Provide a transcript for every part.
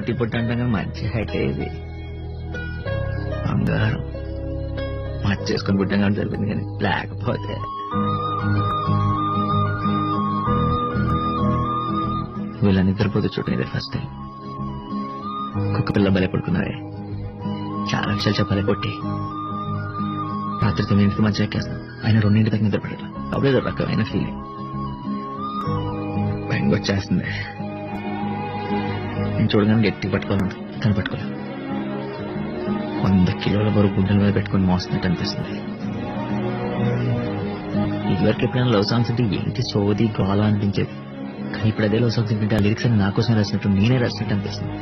పొట్టి పొట్టి అంటాం కానీ మంచి హైట్ ఇది బంగారం మర్చేసుకొని పుట్టాం కాబట్టి జరిగింది కానీ లేకపోతే వీళ్ళ నిద్రపోతే చూడటం ఇదే ఫస్ట్ టైం. కుక్క పిల్ల బలే పడుకున్నారే. చాలా విషయాలు చెప్పాలి కొట్టి. రాత్రి 9కి మధ్య ఎక్కేస్తాం. ఆయన 2 దాకా నిద్రపడేలా అప్పుడేదో రకమైన ఫీలింగ్ భయంగా వచ్చేస్తుంది. నేను చూడగానే గట్టి పట్టుకోవాలంటే కానీ పట్టుకోలేదు. 100 కిలోల వరకు గుండెల మీద పెట్టుకుని మోస్తున్నట్టు అనిపిస్తుంది. ఇదివరకు ఎప్పుడైనా లవ్ సాంగ్స్ అంటే ఏంటి సోది గోళ అనిపించేది. కానీ ఇప్పుడు అదే లవ్ సాంగ్స్ ఏంటంటే ఆ లిరిక్స్ అని నా కోసం రాసినట్టు నేనే రాసినట్టు అనిపిస్తుంది.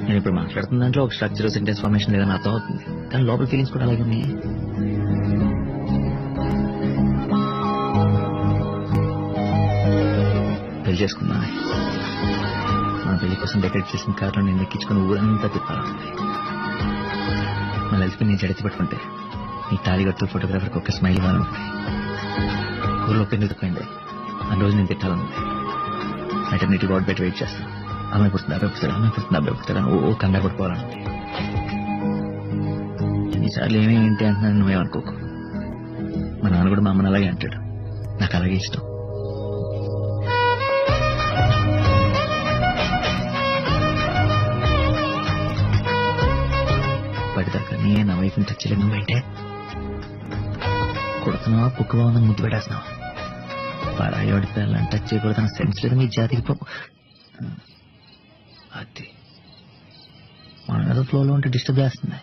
నేను ఇప్పుడు మాట్లాడుతున్న దాంట్లో ఒక స్ట్రక్చర్ సెంటెన్స్ ఫార్మేషన్ లేదని అర్థం అవుతుంది. కానీ లోపల ఫీలింగ్స్ కూడా అలాగే ఉన్నాయి. పెళ్లి చేసుకున్నా మా పెళ్లి కోసం డెకరేట్ చేసిన కార్లో నేను ఎక్కించుకుని ఊరంతా తిప్పాలంటుంది. మళ్ళీ వెళ్ళిపోయి నేను జడితి పట్టుకుంటే నీ తాళిగట్టు ఫోటోగ్రాఫర్కి ఒక స్మైల్ ఇవ్వాలంటుంది. ఊళ్ళో పెళ్లి ఎదుర్కొంది. ఆ రోజు నేను తిట్టాలంది. మెటర్నిటీ వార్డ్ పెట్టి వెయిట్ చేస్తాను. అమ్మాయి పుడుతుంది అబ్బాయి పుడతాడు అమ్మాయి పుడుతుంది అబ్బాయి పుడతాడు ఓ కంగారు పడిపోవాలంటే. ఎన్నిసార్లు ఏమేంటి అంటున్నాను నువ్వేమనుకోకు. మా నాన్న కూడా మా అమ్మని అలాగే అంటాడు. నాకు అలాగే ఇష్టం. పడిదాకా నేను నా వైఫ్ని టచ్ చేయలేదు. నువ్వేంటే కొడుతున్నావా పుక్కుగా ఉందని ముద్దు పెట్టేస్తున్నావా? పరాయోడి పిల్లలని టచ్ చేయకూడదన్న సెన్స్ లేదు మీ జాతికి. అది మన ఫ్లోలో ఉంటే డిస్టర్బ్ చేస్తుంది.